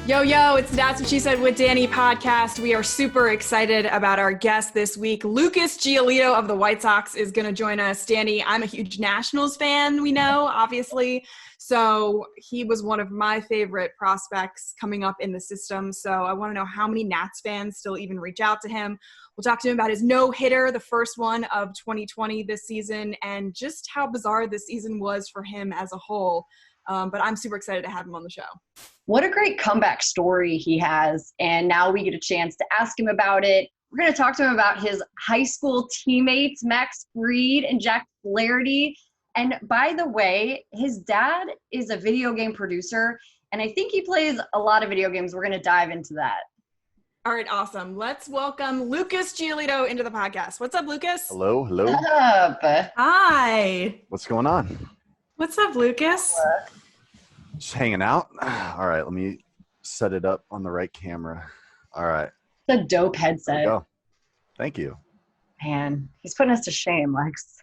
Yo, yo, it's That's What She Said with Danny podcast. We are super excited about our guest this week. Lucas Giolito of the White Sox is going to join us. Danny, I'm a huge Nationals fan, we know, obviously. So he was one of my favorite prospects coming up in the system. So I want to know how many Nats fans still even reach out to him. We'll talk to him about his no-hitter, the first one of 2020 this season, and just how bizarre this season was for him as a whole. But I'm super excited to have him on the show. What a great comeback story he has, and now we get a chance to ask him about it. We're going to talk to him about his high school teammates, Max Fried and Jack Flaherty. And by the way, his dad is a video game producer, and I think he plays a lot of video games. We're going to dive into that. All right, awesome. Let's welcome Lucas Giolito into the podcast. What's up, Lucas? Hello. What's up? Hi. What's going on? What's up, Lucas? Just hanging out. All right, let me set it up on the right camera. All right. It's a dope There we headset. go. Thank you. Man, he's putting us to shame, Lex.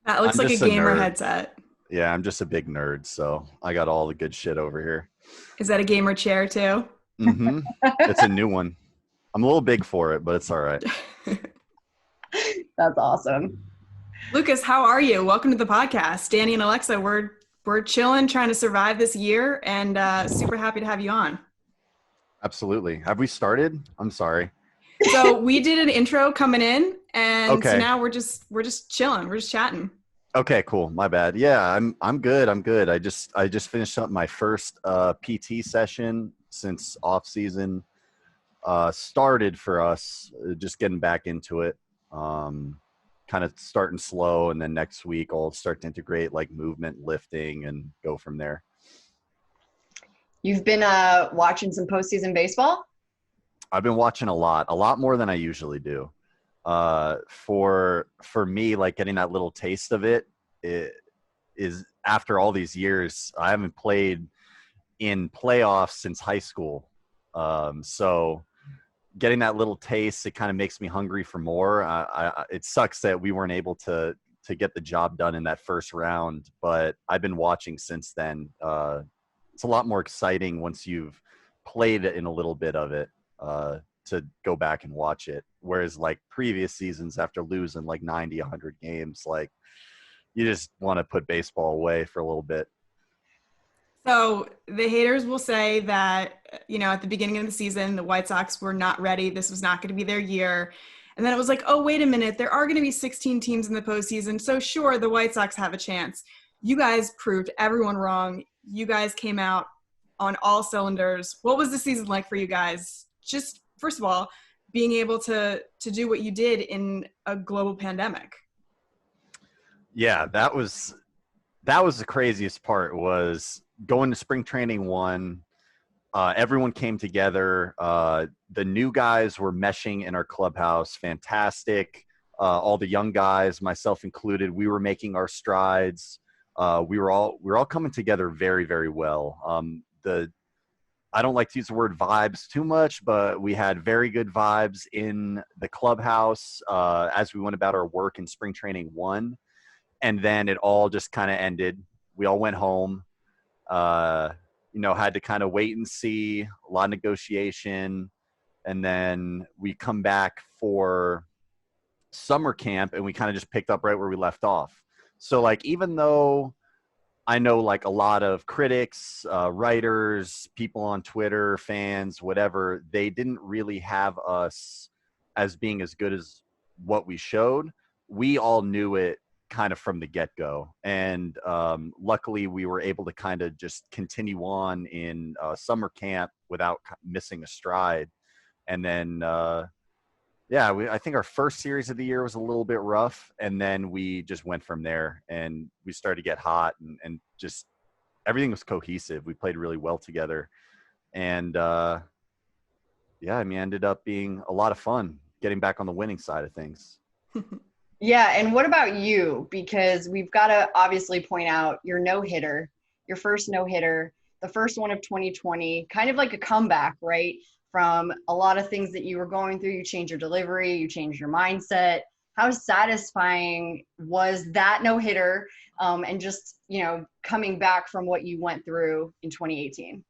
That looks I'm like a just a gamer nerd. headset. Yeah, I'm just a big nerd, so I got all the good shit over here. Is that a gamer chair too? Mm-hmm. It's a new one. I'm a little big for it, but it's all right. That's awesome. Lucas, how are you? Welcome to the podcast. Danny and Alexa, we're chilling, trying to survive this year, and super happy to have you on. Absolutely. Have we started? I'm sorry. So we did an intro coming in, and so Okay. now we're just chilling. We're just chatting. Okay, cool. My bad. Yeah, I'm good. I'm good. I just finished up my first PT session since off season started for us. Just getting back into it. Kind of starting slow, and then next week I'll start to integrate like movement, lifting, and go from there. You've been watching some postseason baseball? I've been watching a lot more than I usually do. For me, like getting that little taste of it is after all these years. I haven't played in playoffs since high school, so getting that little taste, it kind of makes me hungry for more. It sucks that we weren't able to get the job done in that first round, but I've been watching since then. It's a lot more exciting once you've played in a little bit of it to go back and watch it. Whereas like previous seasons, after losing like 90, 100 games, like you just want to put baseball away for a little bit. So the haters will say that, at the beginning of the season, the White Sox were not ready. This was not going to be their year. And then it was like, oh, wait a minute. There are going to be 16 teams in the postseason. So sure, the White Sox have a chance. You guys proved everyone wrong. You guys came out on all cylinders. What was the season like for you guys? Just, first of all, being able to do what you did in a global pandemic. Yeah, that was the craziest part, was going to spring training one. Everyone came together. The new guys were meshing in our clubhouse. Fantastic. All the young guys, myself included, we were making our strides. We were all coming together very, very well. I don't like to use the word vibes too much, but we had very good vibes in the clubhouse as we went about our work in spring training one. And then it all just kind of ended. We all went home, had to kind of wait and see, a lot of negotiation. And then we come back for summer camp, and we kind of just picked up right where we left off. So like, even though I know like a lot of critics, writers, people on Twitter, fans, whatever, they didn't really have us as being as good as what we showed. We all knew it kind of from the get-go. And luckily we were able to kind of just continue on in summer camp without missing a stride. And then, I think our first series of the year was a little bit rough, and then we just went from there, and we started to get hot, and just everything was cohesive. We played really well together. And ended up being a lot of fun getting back on the winning side of things. Yeah, and what about you? Because we've got to obviously point out your no-hitter, your first no-hitter, the first one of 2020, kind of like a comeback, right? From a lot of things that you were going through. You changed your delivery, you changed your mindset. How satisfying was that no-hitter and just, coming back from what you went through in 2018?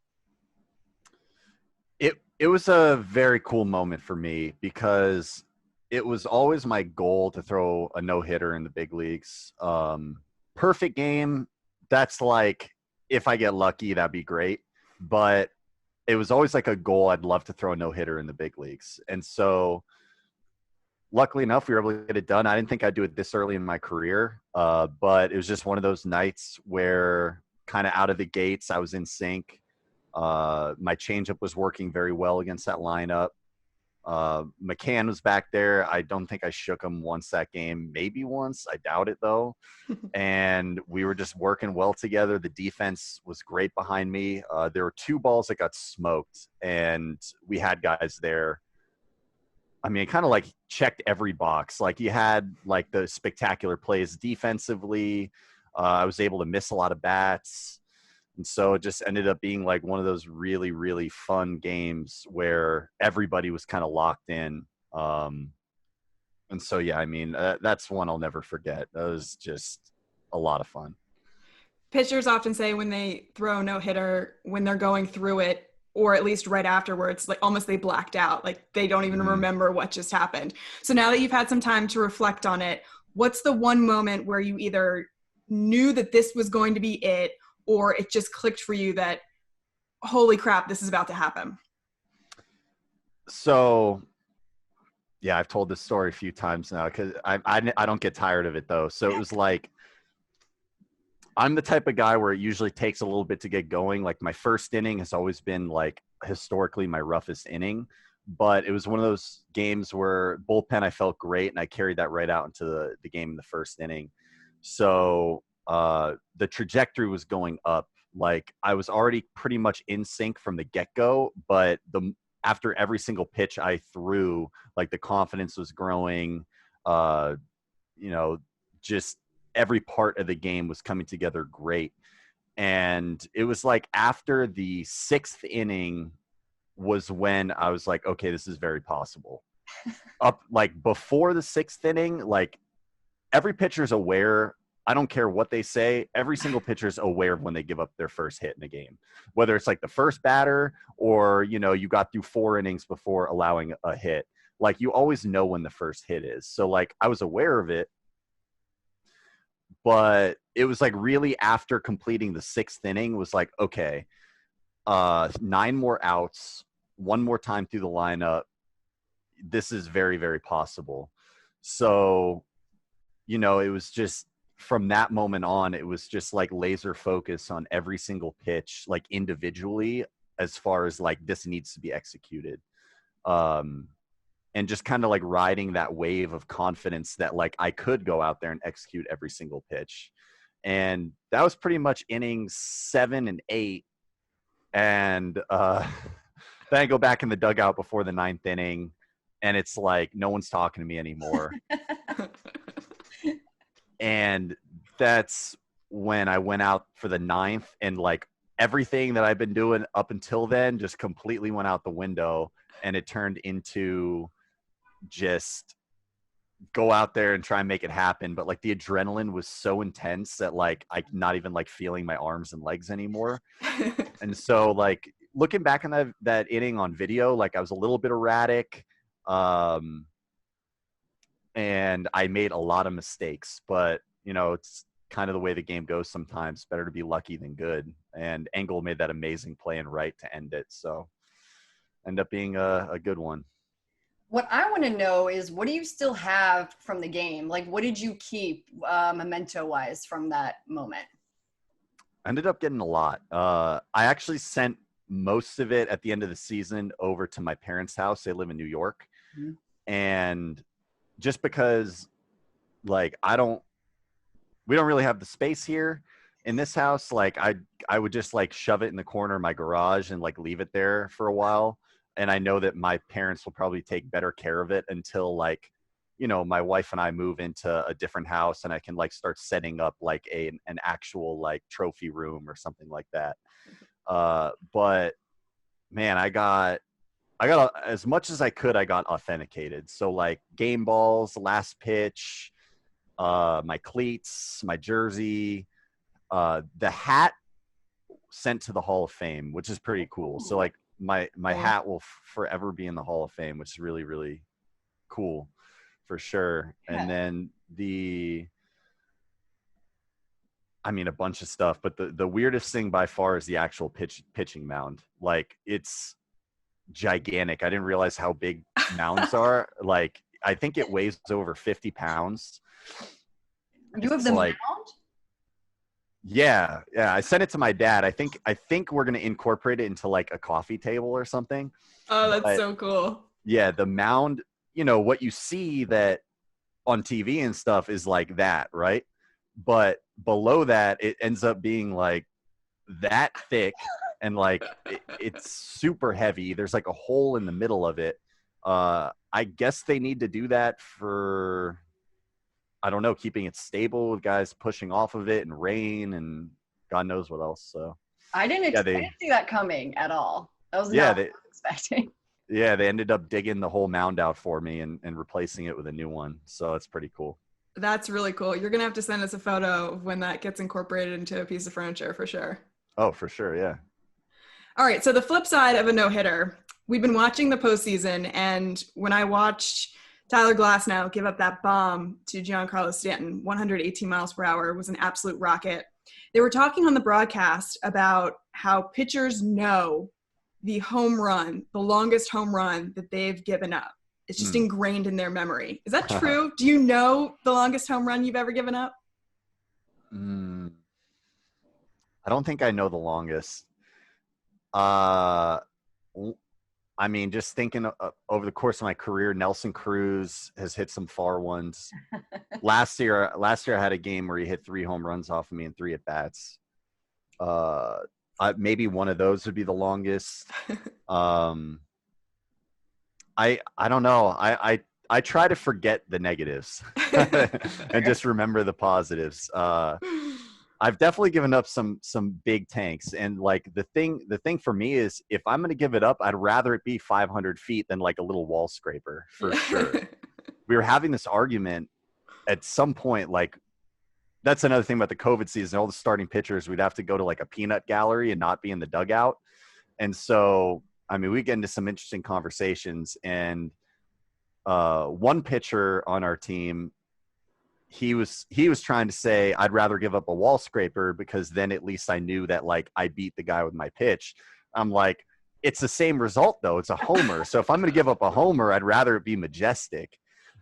It was a very cool moment for me because it was always my goal to throw a no-hitter in the big leagues. Perfect game, that's like if I get lucky, that'd be great. But it was always like a goal. I'd love to throw a no-hitter in the big leagues. And so luckily enough, we were able to get it done. I didn't think I'd do it this early in my career, but it was just one of those nights where kind of out of the gates, I was in sync. My changeup was working very well against that lineup. McCann was back there. I don't think I shook him once that game. Maybe once. I doubt it, though. And we were just working well together. The defense was great behind me. There were 2 balls that got smoked, and we had guys there. I mean, it kind of like checked every box. Like you had like the spectacular plays defensively. I was able to miss a lot of bats. And so it just ended up being like one of those really, really fun games where everybody was kind of locked in. And so, yeah, I mean, that's one I'll never forget. That was just a lot of fun. Pitchers often say when they throw no hitter, when they're going through it, or at least right afterwards, like almost they blacked out, like they don't even remember what just happened. So now that you've had some time to reflect on it, what's the one moment where you either knew that this was going to be it, or it just clicked for you that, holy crap, this is about to happen? So, yeah, I've told this story a few times now because I don't get tired of it, though. So it was like, I'm the type of guy where it usually takes a little bit to get going. Like my first inning has always been like historically my roughest inning, but it was one of those games where bullpen, I felt great. And I carried that right out into the game in the first inning. So the trajectory was going up. Like I was already pretty much in sync from the get-go, but after every single pitch I threw, like the confidence was growing, just every part of the game was coming together great. And it was like after the 6th inning was when I was like, okay, this is very possible. Up like before the 6th inning, like every pitcher's aware. I don't care what they say. Every single pitcher's aware of when they give up their first hit in a game, whether it's like the first batter or, you got through 4 innings before allowing a hit. Like you always know when the first hit is. So like I was aware of it, but it was like really after completing the 6th inning was like, okay, 9 more outs, 1 more time through the lineup. This is very, very possible. So, it was just from that moment on, it was just like laser focus on every single pitch, like individually, as far as like this needs to be executed. And just kind of like riding that wave of confidence that like I could go out there and execute every single pitch. And that was pretty much innings 7 and 8. And then I go back in the dugout before the 9th inning, and it's like no one's talking to me anymore. And that's when I went out for the 9th, and like everything that I've been doing up until then just completely went out the window, and it turned into just go out there and try and make it happen. But like the adrenaline was so intense that like I'm not even like feeling my arms and legs anymore. And so like looking back on that inning on video, like I was a little bit erratic. And I made a lot of mistakes, but it's kind of the way the game goes sometimes. Better to be lucky than good. And Engel made that amazing play and right to end it. So end up being a good one. What I want to know is, what do you still have from the game? Like, what did you keep memento-wise from that moment? I ended up getting a lot. I actually sent most of it at the end of the season over to my parents' house. They live in New York. Mm-hmm. And just because, like, we don't really have the space here in this house. Like, I would just, like, shove it in the corner of my garage and, like, leave it there for a while. And I know that my parents will probably take better care of it until like, my wife and I move into a different house and I can like start setting up like an actual like trophy room or something like that. But man, I got as much as I could, I got authenticated. So like game balls, last pitch, my cleats, my jersey, the hat sent to the Hall of Fame, which is pretty cool. So like my hat will forever be in the Hall of Fame, which is really, really cool for sure. Yeah. And then a bunch of stuff, but the weirdest thing by far is the actual pitching mound. Like, it's gigantic. I didn't realize how big mounds are. Like, I think it weighs over 50 pounds. You have It's the like, mound? yeah. I sent it to my dad. I think we're gonna incorporate it into like a coffee table or something. Oh, that's But so cool. yeah, the mound, what you see that on TV and stuff is like that, right? But below that, it ends up being like that thick, and like it's super heavy. There's like a hole in the middle of it. I guess they need to do that for, I don't know, keeping it stable with guys pushing off of it and rain and God knows what else. So I didn't see that coming at all. That was not what I was expecting. Yeah, they ended up digging the whole mound out for me and replacing it with a new one. So it's pretty cool. That's really cool. You're going to have to send us a photo of when that gets incorporated into a piece of furniture for sure. Oh, for sure. Yeah. All right. So the flip side of a no-hitter, we've been watching the postseason, and when I watched Tyler Glasnow give up that bomb to Giancarlo Stanton, 118 miles per hour, was an absolute rocket. They were talking on the broadcast about how pitchers know the home run, the longest home run that they've given up. It's just ingrained in their memory. Is that true? Do you know the longest home run you've ever given up? I don't think I know the longest. Just thinking over the course of my career, Nelson Cruz has hit some far ones. Last year I had a game where he hit 3 home runs off of me in 3 at bats. Maybe one of those would be the longest. I don't know. I try to forget the negatives and just remember the positives. I've definitely given up some big tanks, and like the thing for me is, if I'm going to give it up, I'd rather it be 500 feet than like a little wall scraper, for sure. We were having this argument at some point, like, that's another thing about the COVID season. All the starting pitchers, we'd have to go to like a peanut gallery and not be in the dugout. And so, we get into some interesting conversations, and one pitcher on our team, he was trying to say, I'd rather give up a wall scraper because then at least I knew that like I beat the guy with my pitch. I'm like, it's the same result though. It's a homer. So if I'm going to give up a homer, I'd rather it be majestic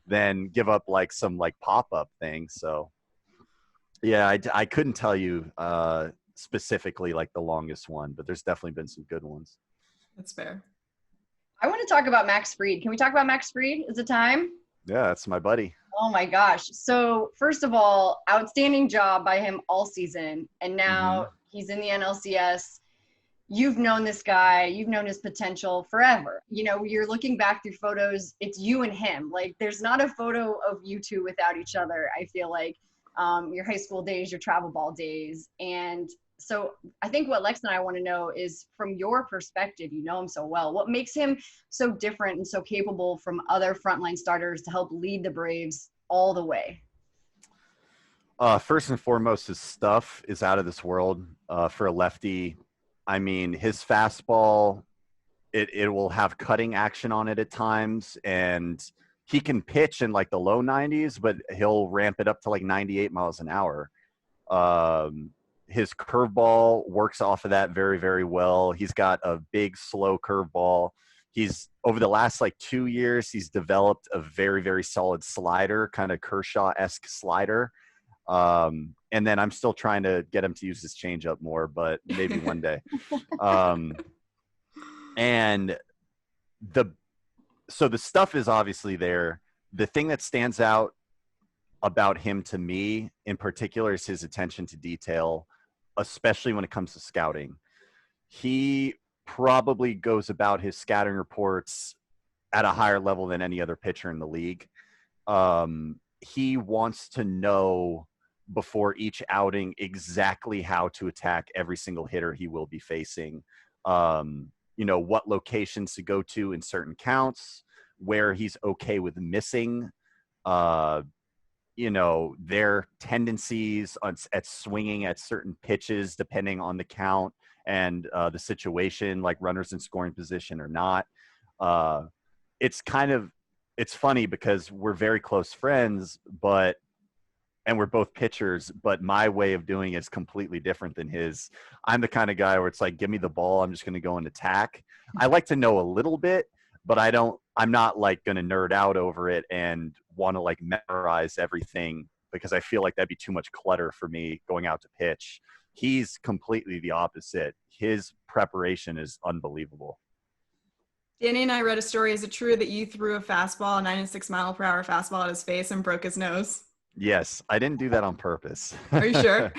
than give up like some like pop-up thing. So yeah, I couldn't tell you specifically like the longest one, but there's definitely been some good ones. That's fair. I want to talk about Max Fried. Can we talk about Max Fried? Is it time? Yeah, that's my buddy. Oh my gosh. So first of all, outstanding job by him all season. And now he's in the NLCS. You've known this guy. You've known his potential forever. You're looking back through photos. It's you and him. Like, there's not a photo of you two without each other, I feel like. Your high school days, your travel ball days. And so I think what Lex and I want to know is, from your perspective, you know him so well, what makes him so different and so capable from other frontline starters to help lead the Braves all the way? First and foremost, his stuff is out of this world for a lefty. His fastball, it will have cutting action on it at times, and he can pitch in like the low 90s, but he'll ramp it up to like 98 miles an hour. His curveball works off of that very, very well. He's got a big, slow curveball. He's, over the last like 2 years, he's developed a very, very solid slider, kind of Kershaw-esque slider. And then I'm still trying to get him to use his changeup more, but maybe one day. So the stuff is obviously there. The thing that stands out about him to me in particular is his attention to detail, especially when it comes to scouting. He probably goes about his scouting reports at a higher level than any other pitcher in the league. He wants to know before each outing exactly how to attack every single hitter he will be facing. What locations to go to in certain counts, where he's okay with missing, their tendencies at swinging at certain pitches depending on the count, and the situation, like runners in scoring position or not. It's funny because we're very close friends, and we're both pitchers, but my way of doing it is completely different than his. I'm the kind of guy where it's like, give me the ball, I'm just going to go and attack. I like to know a little bit, but I'm not like going to nerd out over it and want to like memorize everything, because I feel like that'd be too much clutter for me going out to pitch. He's completely the opposite. His preparation is unbelievable. Danny and I read a story. Is it true that you threw a fastball, a 96-mile-per-hour fastball at his face and broke his nose? Yes, I didn't do that on purpose. Are you sure?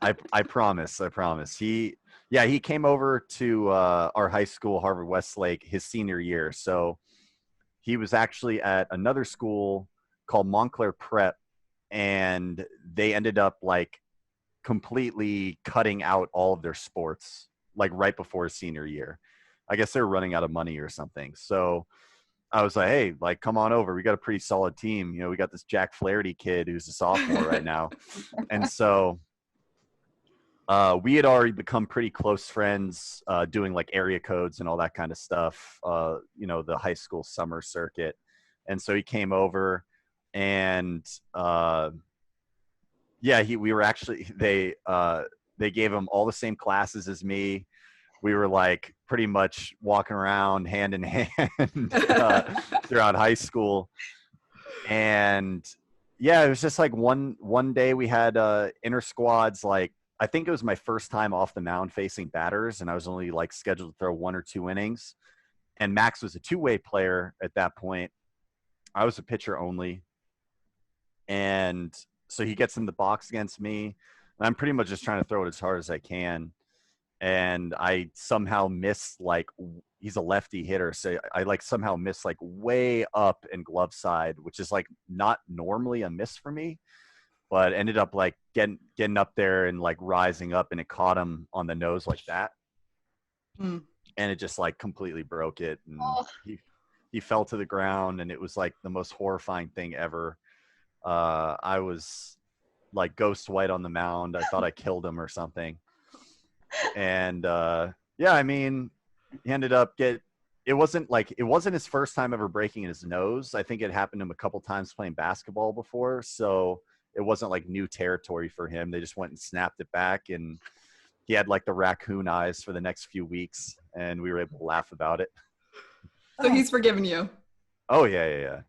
I promise. He came over to our high school, Harvard Westlake, his senior year. So he was actually at another school called Montclair Prep, and they ended up like completely cutting out all of their sports like right before his senior year. I guess they're running out of money or something. So I was like, hey, like, come on over. We got a pretty solid team. You know, we got this Jack Flaherty kid who's a sophomore right now. And so we had already become pretty close friends doing like area codes and all that kind of stuff, you know, the high school summer circuit. And so he came over and they gave him all the same classes as me. We were like pretty much walking around hand in hand throughout high school. And yeah, it was just like one day we had inter squads. Like, I think it was my first time off the mound facing batters, and I was only like scheduled to throw 1 or 2 innings. And Max was a two-way player at that point. I was a pitcher only. And so he gets in the box against me, and I'm pretty much just trying to throw it as hard as I can. And I somehow miss, like, he's a lefty hitter, so I like somehow miss like way up in glove side, which is like not normally a miss for me, but ended up like getting up there and like rising up, and it caught him on the nose like that. And it just like completely broke it, and he fell to the ground, and it was like the most horrifying thing ever. I was like ghost white on the mound. I thought I killed him or something. And yeah, I mean, he ended up it wasn't his first time ever breaking his nose. I think it happened to him a couple times playing basketball before, so it wasn't like new territory for him. They just went and snapped it back, and he had like the raccoon eyes for the next few weeks, and we were able to laugh about it. So he's forgiven you. Oh yeah.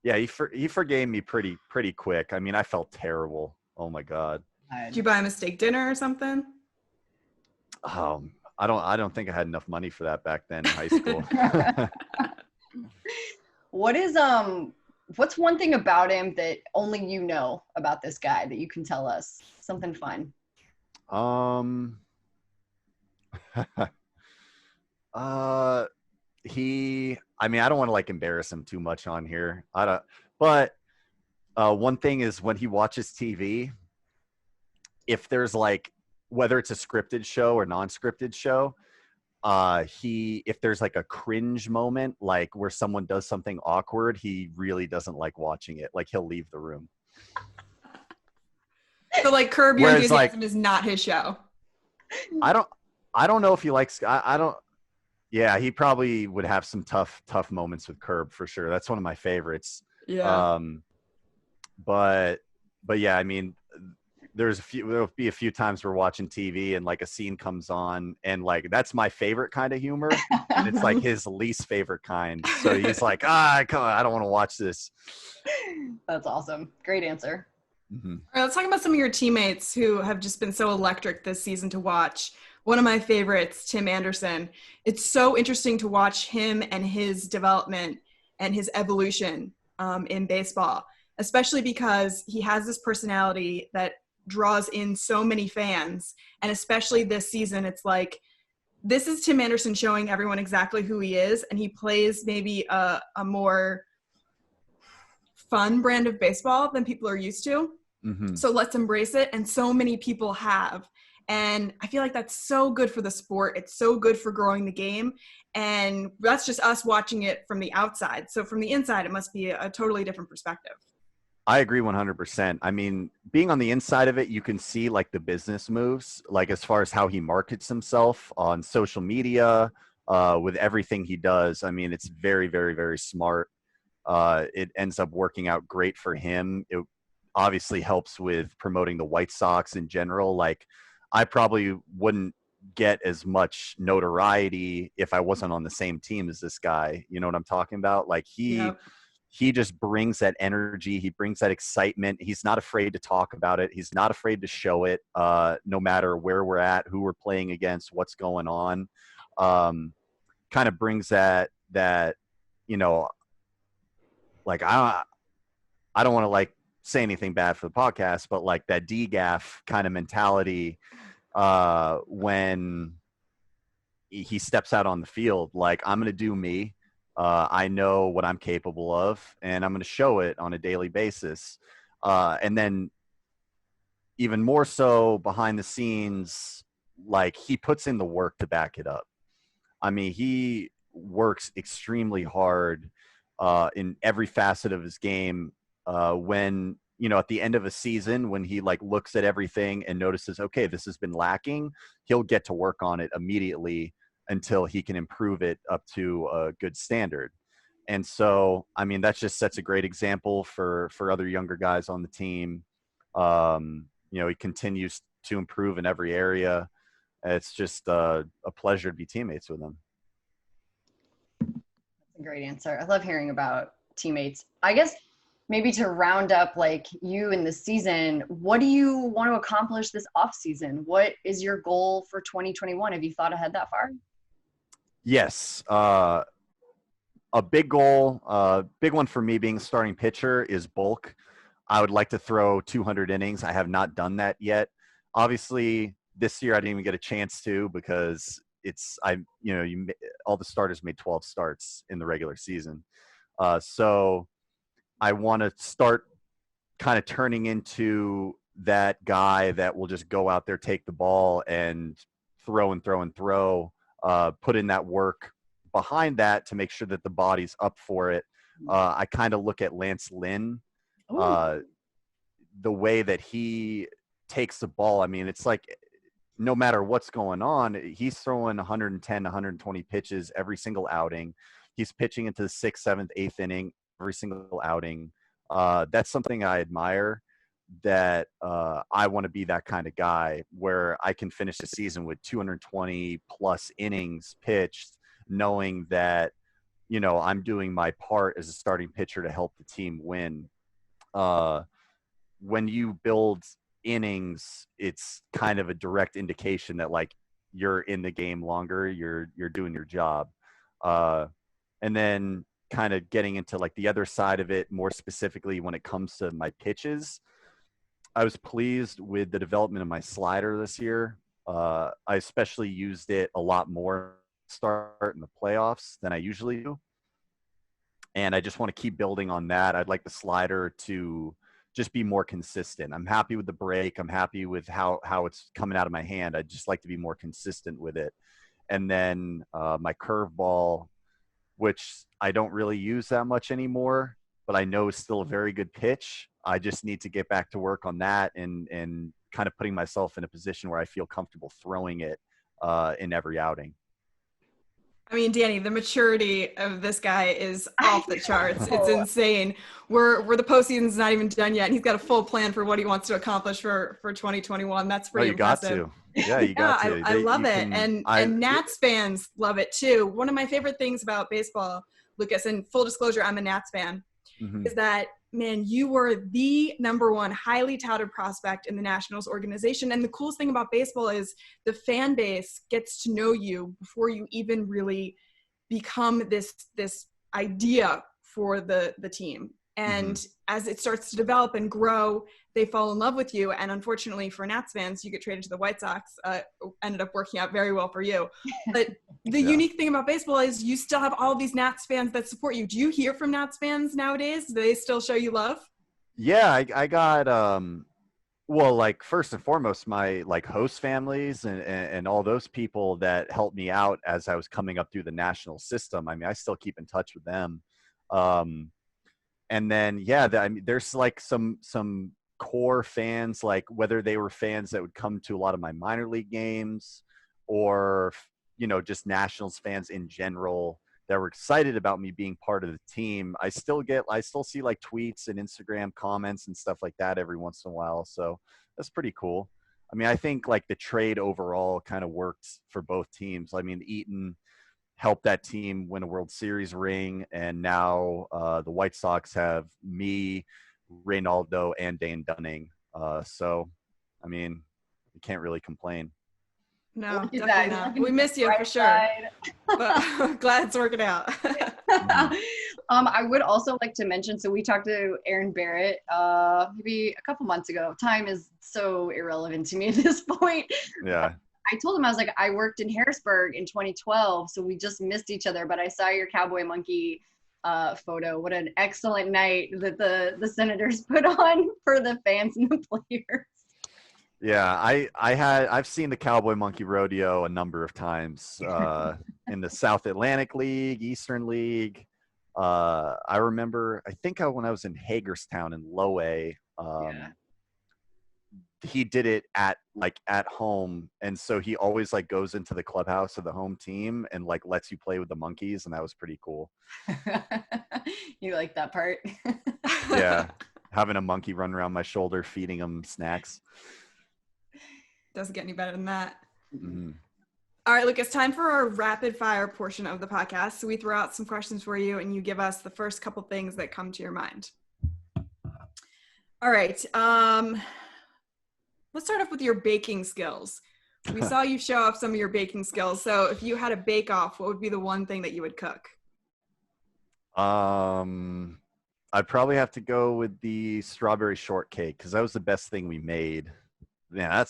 He forgave me pretty quick. I mean, I felt terrible. Oh my God. Did you buy him a steak dinner or something? I don't think I had enough money for that back then in high school. What's one thing about him that only you know about this guy that you can tell us? Something fun. I mean, I don't want to like embarrass him too much on here. But one thing is, when he watches TV, if there's like, whether it's a scripted show or non-scripted show, if there's like a cringe moment, like where someone does something awkward, he really doesn't like watching it. Like, he'll leave the room. So like Curb Your Enthusiasm is not his show. I don't know if he likes, yeah, he probably would have some tough moments with Curb for sure. That's one of my favorites. Yeah. But yeah, I there'll be a few times we're watching TV and like a scene comes on, and like that's my favorite kind of humor, and it's like his least favorite kind. So he's like, come on, I don't want to watch this. That's awesome. Great answer. Mm-hmm. All right, let's talk about some of your teammates who have just been so electric this season to watch. One of my favorites, Tim Anderson. It's so interesting to watch him and his development and his evolution in baseball, especially because he has this personality that draws in so many fans. And especially this season, it's like, this is Tim Anderson showing everyone exactly who he is. And he plays maybe a more fun brand of baseball than people are used to. Mm-hmm. So let's embrace it. And so many people have. And I feel like that's so good for the sport. It's so good for growing the game. And that's just us watching it from the outside. So from the inside, it must be a totally different perspective. I agree 100%. I mean, being on the inside of it, you can see like the business moves, like as far as how he markets himself on social media, with everything he does. I mean, it's very, very, very smart. It ends up working out great for him. It obviously helps with promoting the White Sox in general. Like, I probably wouldn't get as much notoriety if I wasn't on the same team as this guy. You know what I'm talking about? Like, Yep. he just brings that energy. He brings that excitement. He's not afraid to talk about it. He's not afraid to show it, no matter where we're at, who we're playing against, what's going on. Kind of brings that, you know, like I don't want to like say anything bad for the podcast, but like that DGAF kind of mentality, when he steps out on the field, like, I'm going to do me. I know what I'm capable of, and I'm going to show it on a daily basis. And then even more so behind the scenes, like, he puts in the work to back it up. I mean, he works extremely hard, in every facet of his game. When, you know, at the end of a season, when he like looks at everything and notices, okay, this has been lacking, he'll get to work on it immediately until he can improve it up to a good standard. And so, I mean, that just sets a great example for other younger guys on the team. You know, he continues to improve in every area. It's just a pleasure to be teammates with him. That's a great answer. I love hearing about teammates. I guess maybe to round up like you in the season, what do you want to accomplish this off season? What is your goal for 2021? Have you thought ahead that far? Yes. A big goal, big one for me being a starting pitcher is bulk. I would like to throw 200 innings. I have not done that yet. Obviously, this year I didn't even get a chance to because all the starters made 12 starts in the regular season. So I want to start kind of turning into that guy that will just go out there, take the ball, and throw and throw and throw. Put in that work behind that to make sure that the body's up for it. I kind of look at Lance Lynn, uh, the way that he takes the ball. I mean, it's like no matter what's going on, he's throwing 110, 120 pitches every single outing. He's pitching into the sixth, seventh, eighth inning every single outing. That's something I admire. That I want to be that kind of guy where I can finish the season with 220 plus innings pitched, knowing that, you know, I'm doing my part as a starting pitcher to help the team win. When you build innings, it's kind of a direct indication that like you're in the game longer, you're doing your job. And then kind of getting into like the other side of it, more specifically when it comes to my pitches, I was pleased with the development of my slider this year. I especially used it a lot more start in the playoffs than I usually do. And I just want to keep building on that. I'd like the slider to just be more consistent. I'm happy with the break. I'm happy with how it's coming out of my hand. I'd just like to be more consistent with it. And then my curveball, which I don't really use that much anymore, but I know is still a very good pitch. I just need to get back to work on that and kind of putting myself in a position where I feel comfortable throwing it in every outing. I mean, Danny, the maturity of this guy is off the charts. It's Oh, insane. We're the postseason's not even done yet, and he's got a full plan for what he wants to accomplish for 2021. That's Oh, pretty you got impressive. to. Yeah, you Yeah, got to. I love You it. can. And Nats fans love it too. One of my favorite things about baseball, Lucas, and full disclosure, I'm a Nats fan, Mhm. is that, man, you were the number one highly touted prospect in the Nationals organization. And the coolest thing about baseball is the fan base gets to know you before you even really become this idea for the team. And as it starts to develop and grow, they fall in love with you. And unfortunately for Nats fans, you get traded to the White Sox. Ended up working out very well for you. But the Yeah. unique thing about baseball is you still have all these Nats fans that support you. Do you hear from Nats fans nowadays? Do they still show you love? Yeah, I got well, like first and foremost, my like host families and all those people that helped me out as I was coming up through the national system. I mean, I still keep in touch with them. Um, And then, yeah, I mean, there's like some core fans, like whether they were fans that would come to a lot of my minor league games or, just Nationals fans in general that were excited about me being part of the team. I still see like tweets and Instagram comments and stuff like that every once in a while. So that's pretty cool. I mean, I think like the trade overall kind of worked for both teams. I mean, Eaton helped that team win a World Series ring, and now the White Sox have me, Reynaldo, and Dane Dunning. So, I mean, you can't really complain. No, Look at definitely that. not. We miss you for sure. But I'm glad it's working out. I would also like to mention, so we talked to Aaron Barrett maybe a couple months ago. Time is so irrelevant to me at this point. Yeah. I told him, I was like, I worked in Harrisburg in 2012, so we just missed each other, but I saw your cowboy monkey photo. What an excellent night that the Senators put on for the fans and the players. Yeah, I've seen the Cowboy Monkey Rodeo a number of times in the South Atlantic League, Eastern League. I remember, when I was in Hagerstown in Low A, he did it at home, and so he always like goes into the clubhouse of the home team and like lets you play with the monkeys, and that was pretty cool. You like that part? Yeah, having a monkey run around my shoulder, feeding him snacks. Doesn't get any better than that. Mm-hmm. All right, Lucas, time for our rapid fire portion of the podcast. So we throw out some questions for you and you give us the first couple things that come to your mind. All right. Let's start off with your baking skills. We saw you show off some of your baking skills. So if you had a bake-off, what would be the one thing that you would cook? I'd probably have to go with the strawberry shortcake because that was the best thing we made. Yeah,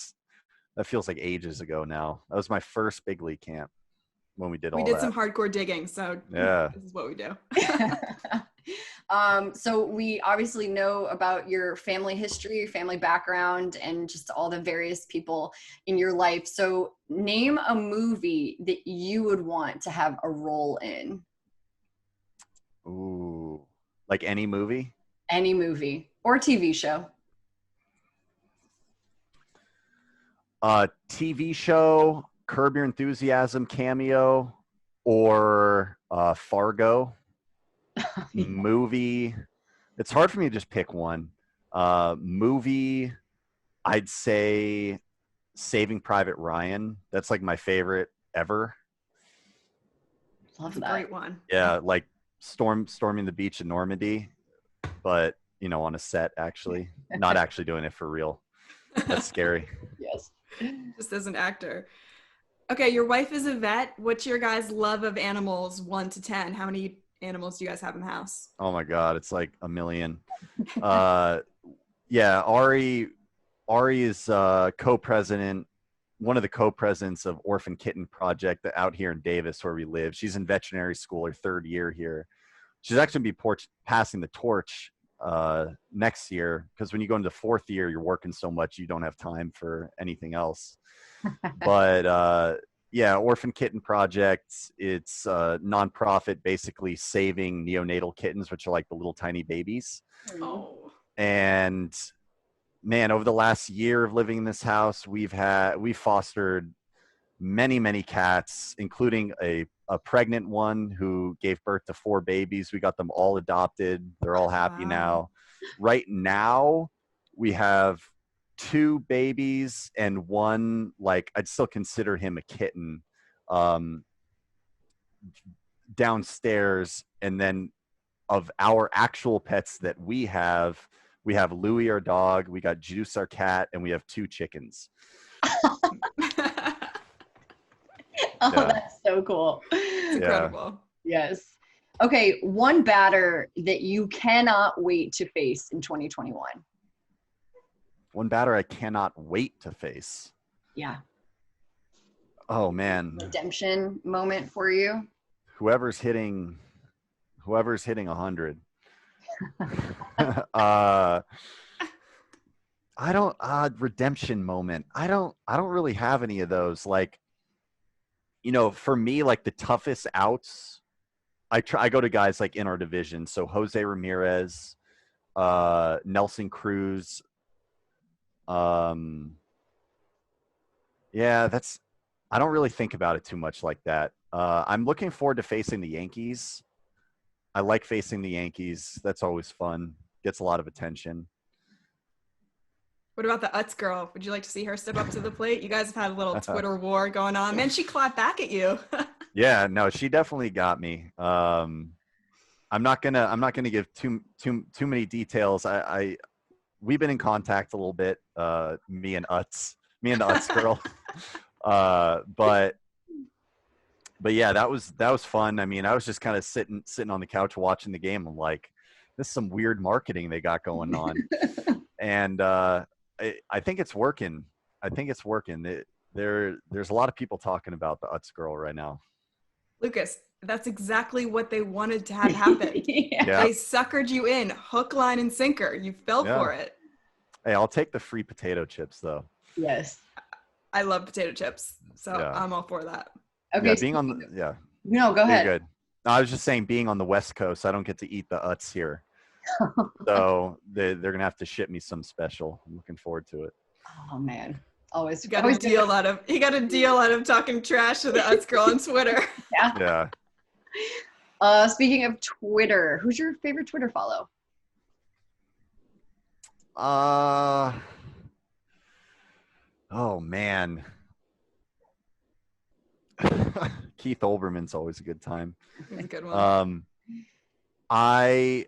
that feels like ages ago now. That was my first big league camp when we did all that. We did some hardcore digging, so yeah, this is what we do. So we obviously know about your family history, your family background, and just all the various people in your life. So name a movie that you would want to have a role in. Ooh, like any movie? Any movie or TV show. TV show, Curb Your Enthusiasm cameo, or Fargo. Movie, it's hard for me to just pick one. Movie, I'd say Saving Private Ryan. That's like my favorite ever. Love That's that. a great one. Yeah, like storming the beach in Normandy, but on a set, actually, not actually doing it for real. That's scary. Yes. Just as an actor. Okay, your wife is a vet. What's your guys' love of animals, 1 to 10? How many animals do you guys have in the house? Oh my God, it's like a million. Yeah, Ari is co-president, one of the co-presidents of Orphan Kitten Project out here in Davis where we live. She's in veterinary school, her third year here. She's actually going to be passing the torch next year, because when you go into the fourth year, you're working so much you don't have time for anything else. But yeah, Orphan Kitten Project, it's a nonprofit basically saving neonatal kittens, which are like the little tiny babies. Oh. And man, over the last year of living in this house, we've fostered many cats, including a pregnant one who gave birth to 4 babies. We got them all adopted. They're all happy now. Right now, we have 2 babies and one, like, I'd still consider him a kitten, downstairs. And then of our actual pets that we have Louie, our dog, we got Juice, our cat, and we have 2 chickens. Oh, Yeah. That's so cool. It's incredible. Yes. Okay, one batter that you cannot wait to face in 2021. One batter I cannot wait to face. Yeah. Oh man. Redemption moment for you. Whoever's hitting 100. I don't redemption moment. I don't really have any of those. Like, for me, like the toughest outs I go to guys like in our division. So Jose Ramirez, Nelson Cruz. Yeah, I don't really think about it too much like that. I'm looking forward to facing the Yankees. I like facing the Yankees. That's always fun. Gets a lot of attention. What about the Utz girl? Would you like to see her step up to the plate? You guys have had a little Twitter war going on. Man, she clapped back at you. Yeah, no, she definitely got me. I'm not gonna give too many details. We've been in contact a little bit. Me and the Utz girl. But yeah, that was fun. I mean, I was just kind of sitting on the couch watching the game. I'm like, this is some weird marketing they got going on, and I think it's working. I think it's working. There's a lot of people talking about the Utz girl right now. Lucas, that's exactly what they wanted to have happen. Yeah. They suckered you in, hook, line, and sinker. You fell for it. Hey, I'll take the free potato chips though. Yes. I love potato chips, so I'm all for that. Okay. Yeah, No, go ahead. You're good. No, I was just saying, being on the West Coast, I don't get to eat the Utz here, so they're gonna have to ship me some special. I'm looking forward to it. Oh man, always. He got a deal out of talking trash to the Utz girl on Twitter. Yeah. Speaking of Twitter, who's your favorite Twitter follow? Oh man. Keith Olbermann's always a good time. He's a good one. I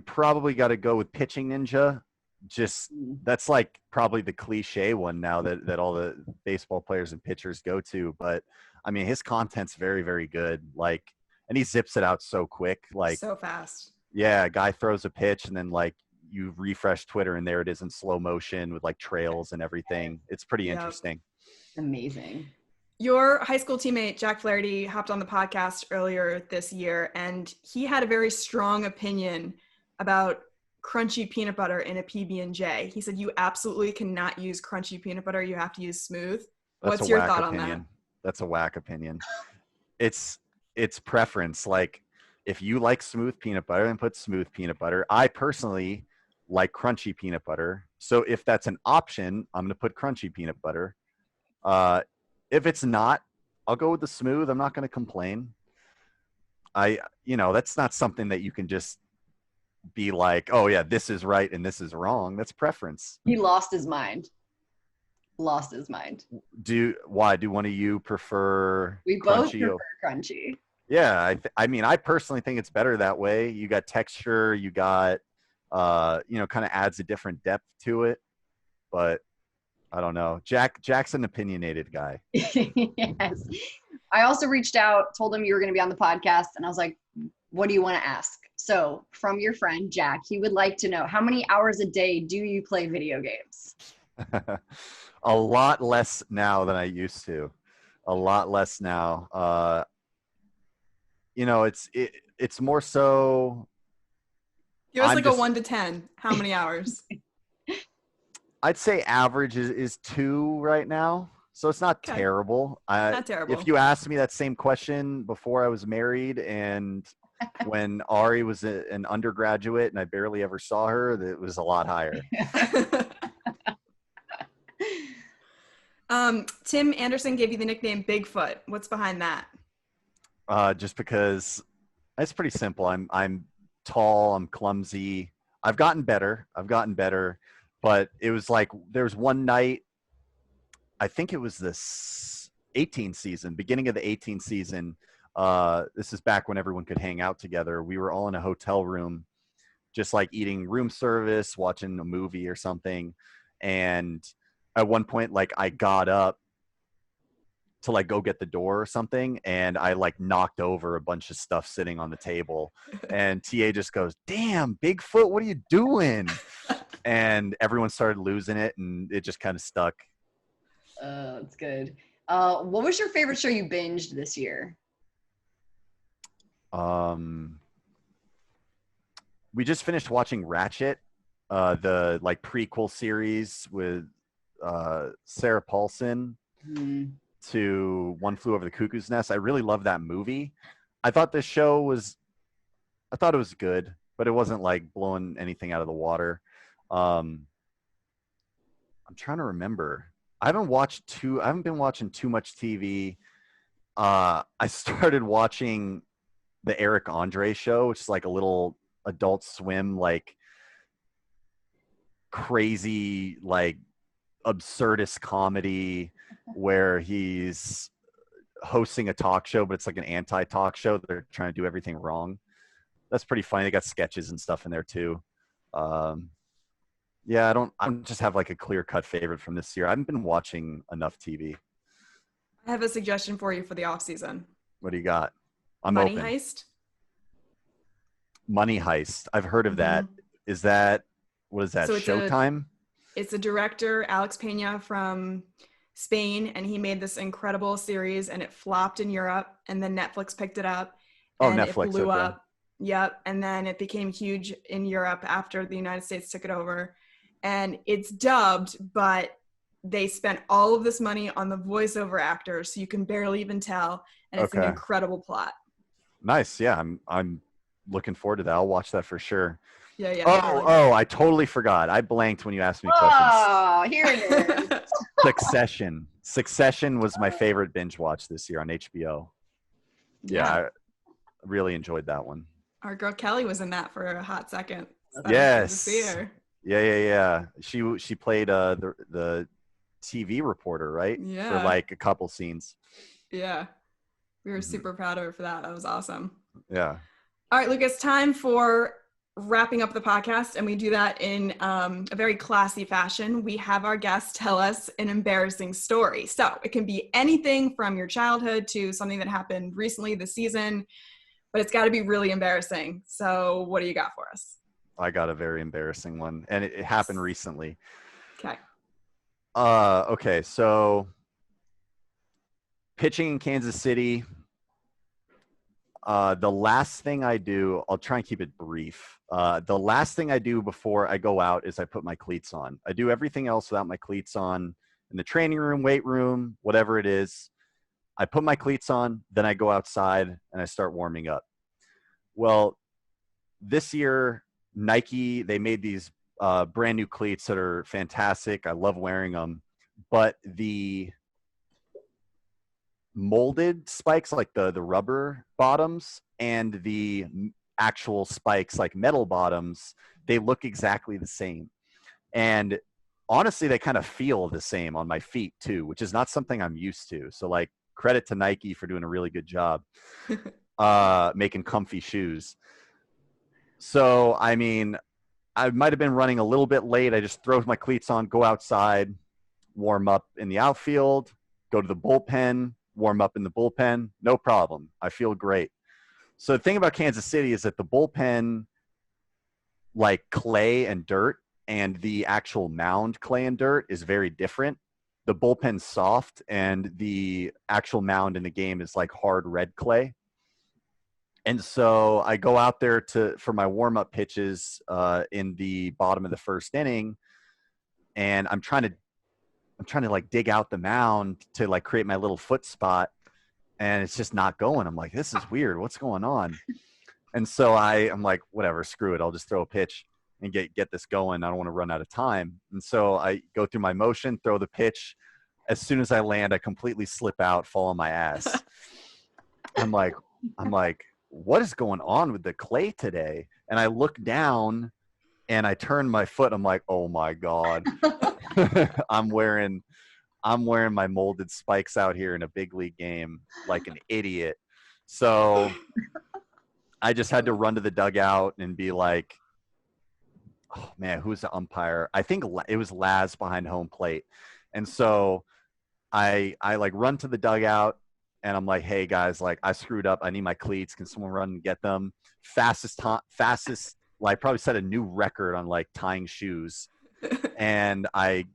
probably got to go with Pitching Ninja. Just that's like probably the cliche one now that all the baseball players and pitchers go to. But I mean, his content's very, very good. Like, and he zips it out so quick, like so fast. Yeah, a guy throws a pitch, and then like you refresh Twitter, and there it is in slow motion with like trails and everything. It's pretty interesting. Amazing. Your high school teammate, Jack Flaherty, hopped on the podcast earlier this year, and he had a very strong opinion about crunchy peanut butter in a PB&J. He said you absolutely cannot use crunchy peanut butter. You have to use smooth. What's your thought on that? That's a whack opinion. It's preference. Like, if you like smooth peanut butter, then put smooth peanut butter. I personally like crunchy peanut butter. So if that's an option, I'm going to put crunchy peanut butter. If it's not, I'll go with the smooth. I'm not going to complain. That's not something that you can just be like, oh yeah, this is right and this is wrong. That's preference. He lost his mind. Why do one of you prefer? We both prefer crunchy. Yeah, I mean, I personally think it's better that way. You got texture, you got, kind of adds a different depth to it. But I don't know. Jack's an opinionated guy. Yes. I also reached out, told him you were going to be on the podcast, and I was like, what do you want to ask? So from your friend, Jack, he would like to know, how many hours a day do you play video games? A lot less now than I used to. A lot less now. It's more so. Give us like a 1 to 10. How many hours? I'd say average is 2 right now. So it's not terrible. Not terrible. If you asked me that same question before I was married and when Ari was an undergraduate and I barely ever saw her, it was a lot higher. Tim Anderson gave you the nickname Bigfoot. What's behind that? Just because it's pretty simple. I'm tall, I'm clumsy. I've gotten better, but it was like there was one night, I think it was this 18 season, beginning of the 18 season. This is back when everyone could hang out together. We were all in a hotel room, just like eating room service, watching a movie or something. And at one point, like I got up to like go get the door or something, and I like knocked over a bunch of stuff sitting on the table, and TA just goes, "Damn, Bigfoot, what are you doing?" And everyone started losing it, and it just kind of stuck. That's good. What was your favorite show you binged this year? We just finished watching Ratchet, the like prequel series with Sarah Paulson to One Flew Over the Cuckoo's Nest. I really love that movie. I thought this show was, I thought it was good, but it wasn't like blowing anything out of the water. I'm trying to remember. I haven't been watching too much TV. I started watching the Eric Andre show, which is like a little Adult Swim, like crazy, like absurdist comedy where he's hosting a talk show, but it's like an anti-talk show. They're trying to do everything wrong. That's pretty funny. They got sketches and stuff in there too. Yeah, I don't just have like a clear-cut favorite from this year. I haven't been watching enough TV. I have a suggestion for you for the off season. What do you got? I'm Money open. Heist. Money Heist. I've heard of that. Is that, what is that, So Showtime? It's a director, Alex Pena from Spain, and he made this incredible series, and it flopped in Europe, and then Netflix picked it up, and Netflix, it blew okay. up. Yep, and then it became huge in Europe after the United States took it over, and it's dubbed, but they spent all of this money on the voiceover actors, so you can barely even tell, and it's an incredible plot. Nice. Yeah, I'm looking forward to that. I'll watch that for sure. Yeah. I totally forgot. I blanked when you asked me questions. Oh, here it is. Succession. Succession was my favorite binge watch this year on HBO. Yeah, I really enjoyed that one. Our girl Kelly was in that for a hot second. So yes. to see her. Yeah. She played the TV reporter, right? Yeah. For like a couple scenes. Yeah. We were super proud of her for that. That was awesome. Yeah. All right, Lucas, time for wrapping up the podcast, and we do that in a very classy fashion. We have our guests tell us an embarrassing story. So it can be anything from your childhood to something that happened recently this season, but it's got to be really embarrassing. So what do you got for us? I got a very embarrassing one, and it happened recently. Okay. Okay, so pitching in Kansas City. The last thing I do, I'll try and keep it brief. The last thing I do before I go out is I put my cleats on. I do everything else without my cleats on in the training room, weight room, whatever it is. I put my cleats on, then I go outside and I start warming up. Well, this year, Nike, they made these brand new cleats that are fantastic. I love wearing them, but the molded spikes, like the rubber bottoms, and the actual spikes, like metal bottoms, they look exactly the same. And honestly, they kind of feel the same on my feet too, which is not something I'm used to. So like, credit to Nike for doing a really good job making comfy shoes. So, I mean, I might have been running a little bit late. I just throw my cleats on, go outside, warm up in the outfield, go to the bullpen, warm up in the bullpen, no problem. I feel great. So the thing about Kansas City is that the bullpen, like clay and dirt, and the actual mound clay and dirt is very different. The bullpen's soft, and the actual mound in the game is like hard red clay. And so I go out there for my warm-up pitches in the bottom of the first inning, and I'm trying to like dig out the mound to like create my little foot spot, and it's just not going. I'm like, this is weird. What's going on? And so I'm like, whatever, screw it. I'll just throw a pitch and get this going. I don't want to run out of time. And so I go through my motion, throw the pitch. As soon as I land, I completely slip out, fall on my ass. I'm like, what is going on with the clay today? And I look down and I turn my foot. I'm like, oh my God. I'm wearing my molded spikes out here in a big league game like an idiot. So I just had to run to the dugout and be like, oh man, who's the umpire? I think it was Laz behind home plate. And so I like run to the dugout and I'm like, hey guys, like I screwed up. I need my cleats. Can someone run and get them? Fastest, like probably set a new record on like tying shoes. And I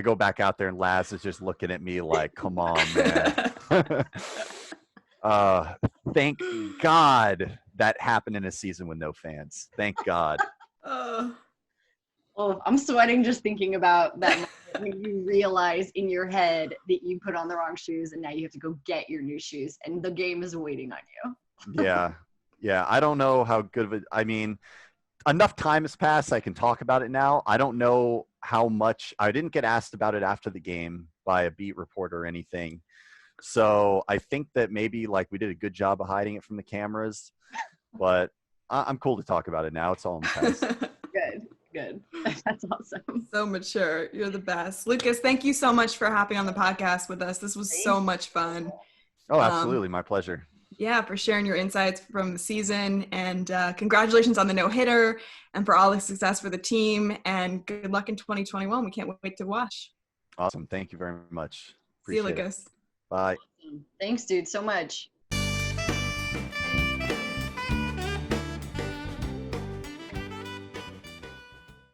go back out there and Laz is just looking at me like, come on, man. Thank God that happened in a season with no fans. Thank God. Oh, I'm sweating just thinking about that moment when you realize in your head that you put on the wrong shoes and now you have to go get your new shoes and the game is waiting on you. Yeah. Yeah. I don't know how good of it. I mean, enough time has passed. I can talk about it now. I don't know how much. I didn't get asked about it after the game by a beat reporter or anything. So I think that maybe like we did a good job of hiding it from the cameras, but I'm cool to talk about it now. It's all in the past. Good. That's awesome. So mature. You're the best. Lucas, thank you so much for hopping on the podcast with us. This was so much fun. Oh, absolutely. My pleasure. Yeah, for sharing your insights from the season. And congratulations on the no-hitter and for all the success for the team. And good luck in 2021. We can't wait to watch. Awesome. Thank you very much. See you, Appreciate it. Lucas. Bye. Thanks, dude, so much.